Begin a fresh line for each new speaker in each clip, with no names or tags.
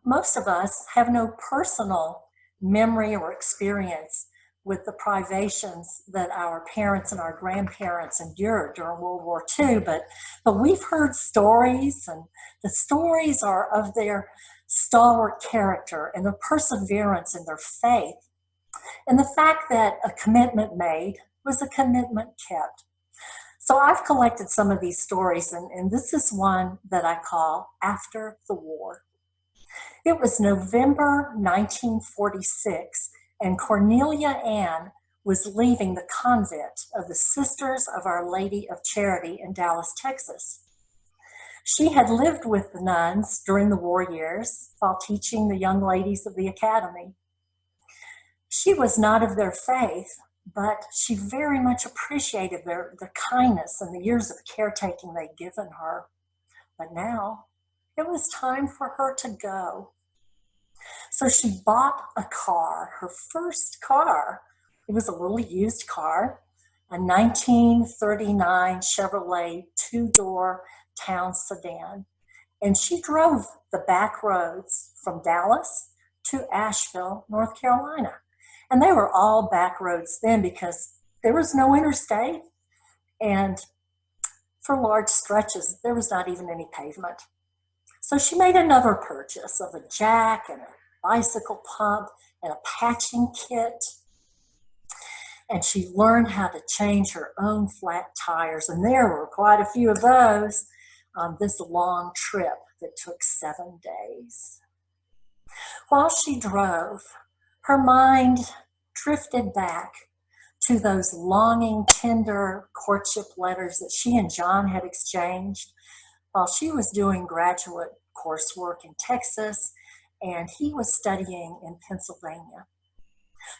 most of us have no personal memory or experience with the privations that our parents and our grandparents endured during World War II, but we've heard stories, and the stories are of their stalwart character and their perseverance in their faith, and the fact that a commitment made was a commitment kept. So I've collected some of these stories, and this is one that I call After the War. It was November 1946, and Cornelia Ann was leaving the convent of the Sisters of Our Lady of Charity in Dallas, Texas. She had lived with the nuns during the war years while teaching the young ladies of the academy. She was not of their faith, but she very much appreciated their kindness and the years of caretaking they'd given her. But now it was time for her to go. So she bought a car, her first car. It was a little used car, a 1939 Chevrolet two-door town sedan. And she drove the back roads from Dallas to Asheville, North Carolina. And they were all back roads then because there was no interstate. And for large stretches, there was not even any pavement. So she made another purchase of a jack and a bicycle pump and a patching kit. And she learned how to change her own flat tires. And there were quite a few of those on this long trip that took 7 days. While she drove, her mind drifted back to those longing, tender courtship letters that she and John had exchanged while she was doing graduate coursework in Texas and he was studying in Pennsylvania.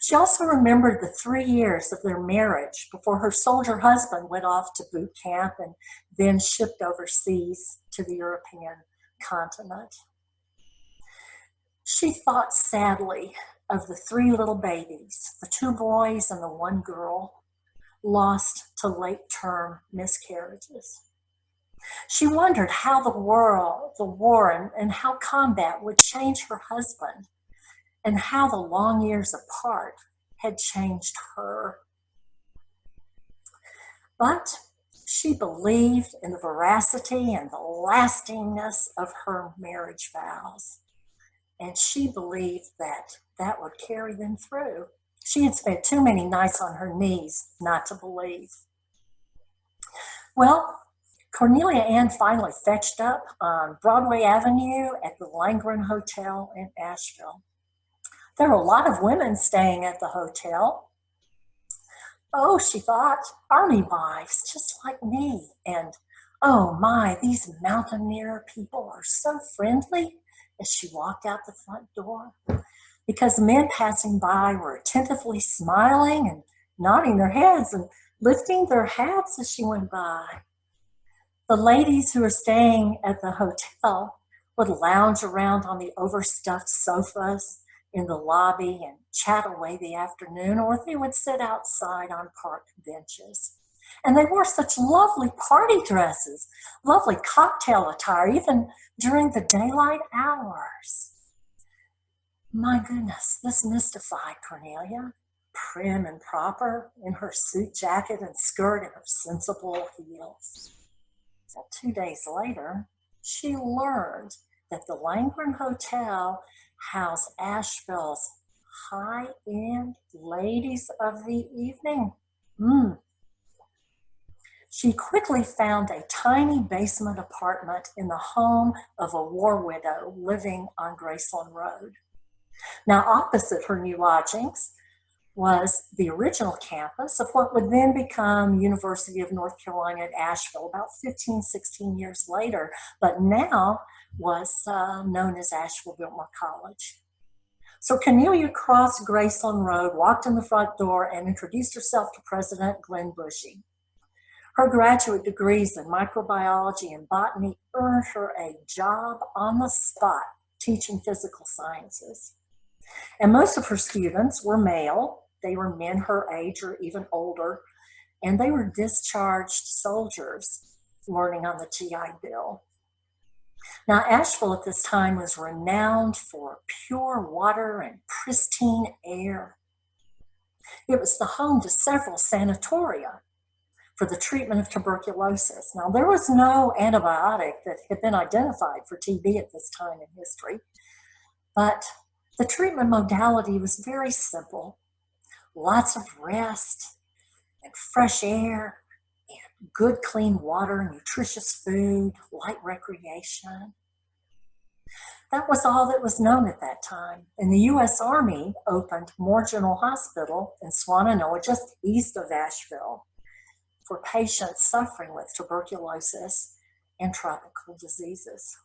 She also remembered the 3 years of their marriage before her soldier husband went off to boot camp and then shipped overseas to the European continent. She thought sadly of the 3 little babies, the 2 boys and the 1 girl, lost to late-term miscarriages. She wondered how the war, and how combat would change her husband, and how the long years apart had changed her. But she believed in the veracity and the lastingness of her marriage vows. And she believed that that would carry them through. She had spent too many nights on her knees not to believe. Well, Cornelia Ann finally fetched up on Broadway Avenue at the Langren Hotel in Asheville. There were a lot of women staying at the hotel. Oh, she thought, army wives, just like me. And oh my, these mountaineer people are so friendly as she walked out the front door, because the men passing by were attentively smiling and nodding their heads and lifting their hats as she went by. The ladies who were staying at the hotel would lounge around on the overstuffed sofas in the lobby and chat away the afternoon, or they would sit outside on park benches. And they wore such lovely party dresses, lovely cocktail attire, even during the daylight hours. My goodness, this mystified Cornelia, prim and proper in her suit jacket and skirt and her sensible heels. Well, 2 days later, she learned that the Langren Hotel housed Asheville's high-end ladies of the evening. She quickly found a tiny basement apartment in the home of a war widow living on Graceland Road. Now, opposite her new lodgings was the original campus of what would then become University of North Carolina at Asheville about 15, 16 years later, but now was known as Asheville Biltmore College. So Cornelia crossed Graceland Road, walked in the front door, and introduced herself to President Glenn Bushy. Her graduate degrees in microbiology and botany earned her a job on the spot teaching physical sciences. And most of her students were male. They were men her age or even older, and they were discharged soldiers learning on the GI Bill. Now, Asheville at this time was renowned for pure water and pristine air. It was the home to several sanatoria for the treatment of tuberculosis. Now, there was no antibiotic that had been identified for TB at this time in history, but the treatment modality was very simple. Lots of rest and fresh air and good clean water, nutritious food, light recreation. That was all that was known at that time. And the U.S. Army opened Moore General Hospital in Swannanoa, just east of Asheville, for patients suffering with tuberculosis and tropical diseases.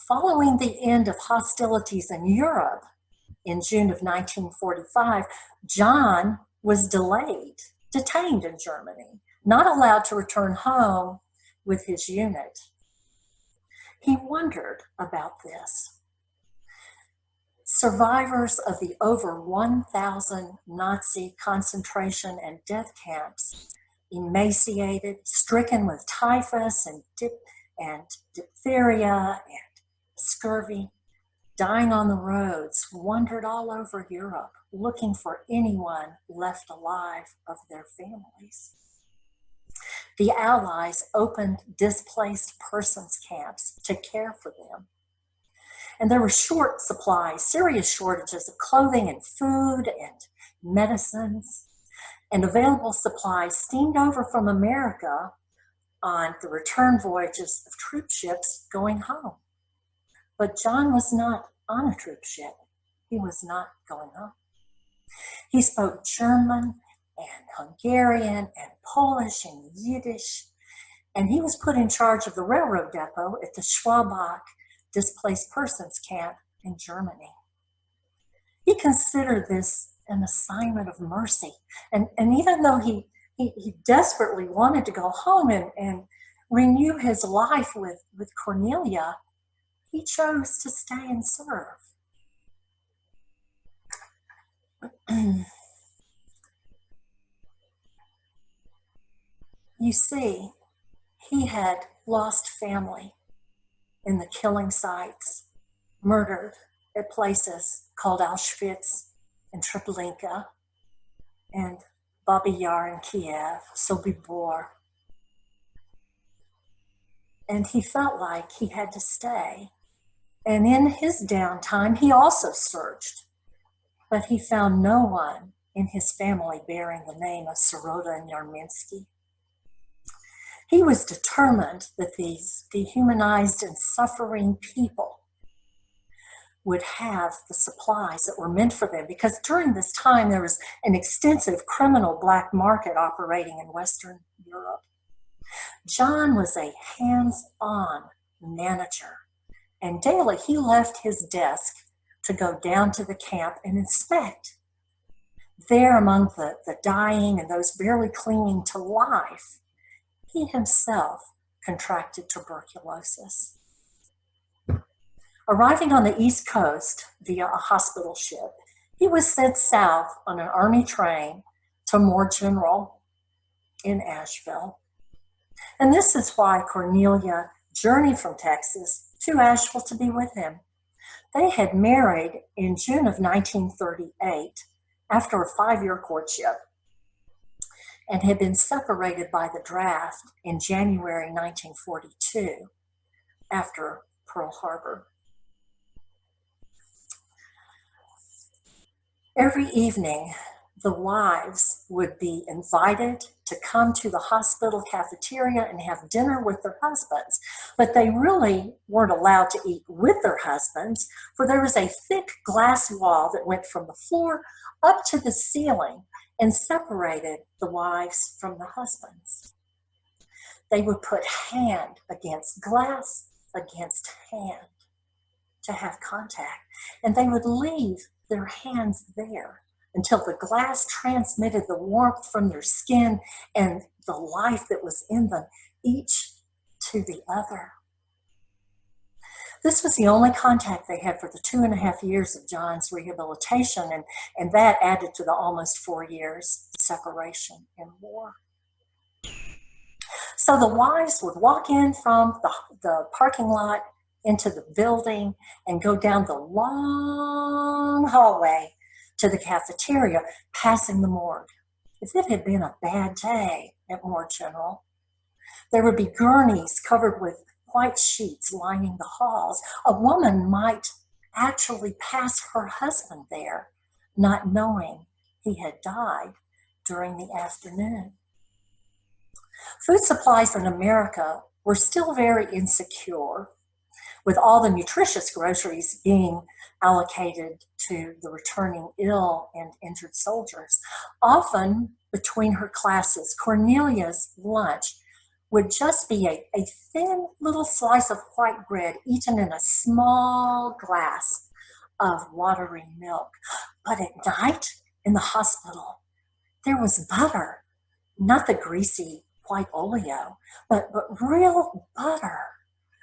Following the end of hostilities in Europe in June of 1945, John was detained in Germany, not allowed to return home with his unit. He wondered about this. Survivors of the over 1,000 Nazi concentration and death camps, emaciated, stricken with typhus and diphtheria and scurvy, dying on the roads, wandered all over Europe, looking for anyone left alive of their families. The Allies opened displaced persons camps to care for them. And there were short supplies, serious shortages of clothing and food and medicines, and available supplies steamed over from America on the return voyages of troop ships going home. But John was not on a troop ship. He was not going home. He spoke German and Hungarian and Polish and Yiddish, and he was put in charge of the railroad depot at the Schwabach displaced persons camp in Germany. He considered this an assignment of mercy, and even though he desperately wanted to go home and renew his life with Cornelia, he chose to stay and serve. You see, he had lost family in the killing sites, murdered at places called Auschwitz and Treblinka, and Babi Yar in Kiev, Sobibor. And he felt like he had to stay. And in his downtime, he also searched, but he found no one in his family bearing the name of Sirota and Yarminsky. He was determined that these dehumanized and suffering people would have the supplies that were meant for them, because during this time there was an extensive criminal black market operating in Western Europe. John was a hands-on manager, and daily he left his desk to go down to the camp and inspect. There among the dying and those barely clinging to life, he himself contracted tuberculosis. Arriving on the East Coast via a hospital ship, he was sent south on an Army train to Moore General in Asheville. And this is why Cornelia journeyed from Texas to Asheville to be with him. They had married in June of 1938 after a 5-year courtship, and had been separated by the draft in January 1942 after Pearl Harbor. Every evening, the wives would be invited to come to the hospital cafeteria and have dinner with their husbands, but they really weren't allowed to eat with their husbands, for there was a thick glass wall that went from the floor up to the ceiling and separated the wives from the husbands. They would put hand against glass against hand to have contact, and they would leave their hands there until the glass transmitted the warmth from their skin and the life that was in them, each to the other. This was the only contact they had for the 2.5 years of John's rehabilitation, and that added to the almost 4 years separation in war. So the wives would walk in from the parking lot into the building and go down the long hallway to the cafeteria, passing the morgue. If it had been a bad day at Moore General, there would be gurneys covered with white sheets lining the halls. A woman might actually pass her husband there, not knowing he had died during the afternoon. Food supplies in America were still very insecure, with all the nutritious groceries being allocated to the returning ill and injured soldiers. Often between her classes, Cornelia's lunch would just be a thin little slice of white bread eaten in a small glass of watery milk. But at night in the hospital, there was butter, not the greasy white oleo, but real butter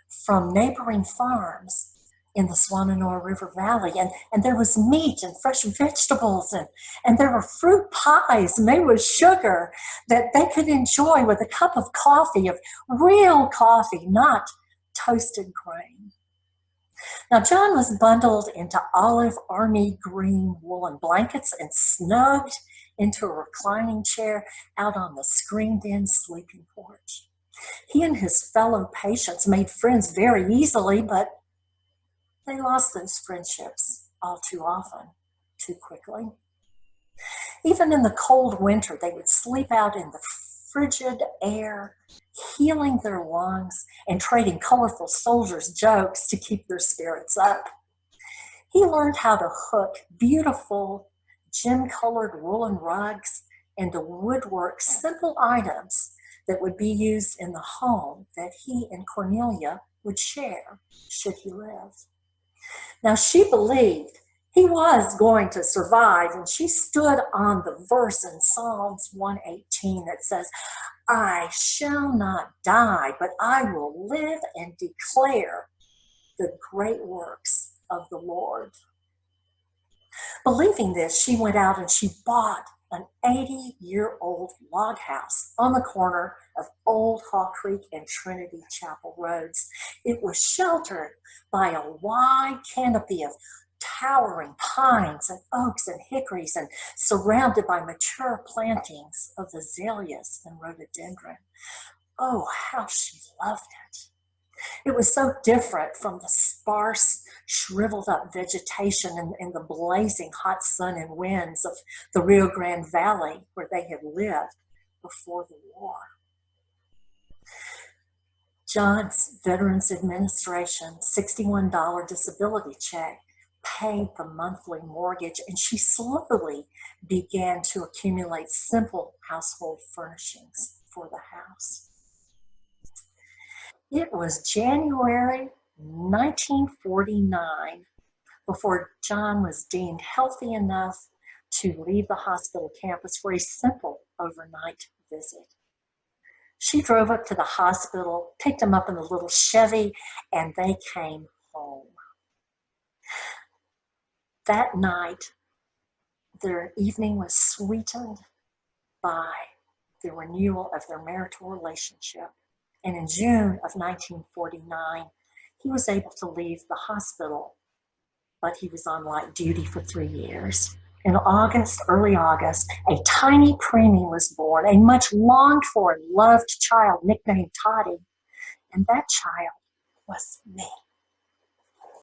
from neighboring farms in the Swannanoa River Valley. And there was meat and fresh vegetables, and there were fruit pies made with sugar that they could enjoy with a cup of coffee, of real coffee, not toasted grain. Now, John was bundled into olive army green woolen blankets and snugged into a reclining chair out on the screened-in sleeping porch. He and his fellow patients made friends very easily, but they lost those friendships all too often, too quickly. Even in the cold winter, they would sleep out in the frigid air, healing their lungs and trading colorful soldiers' jokes to keep their spirits up. He learned how to hook beautiful gem-colored woolen rugs and to woodwork simple items that would be used in the home that he and Cornelia would share should he live. Now, she believed he was going to survive, and she stood on the verse in Psalms 118 that says, "I shall not die, but I will live and declare the great works of the Lord." Believing this, she went out and she bought an 80-year-old log house on the corner of Old Haw Creek and Trinity Chapel Roads. It was sheltered by a wide canopy of towering pines and oaks and hickories, and surrounded by mature plantings of azaleas and rhododendron. Oh, how she loved it. It was so different from the sparse, shriveled up vegetation and the blazing hot sun and winds of the Rio Grande Valley where they had lived before the war. John's Veterans Administration $61 disability check paid the monthly mortgage, and she slowly began to accumulate simple household furnishings for the house. It was January 1949 before John was deemed healthy enough to leave the hospital campus for a simple overnight visit. She drove up to the hospital, picked him up in a little Chevy, and they came home. That night, their evening was sweetened by the renewal of their marital relationship. And in June of 1949, he was able to leave the hospital, but he was on light duty for 3 years. In August, early August, a tiny preemie was born, a much longed for and loved child nicknamed Toddy. And that child was me.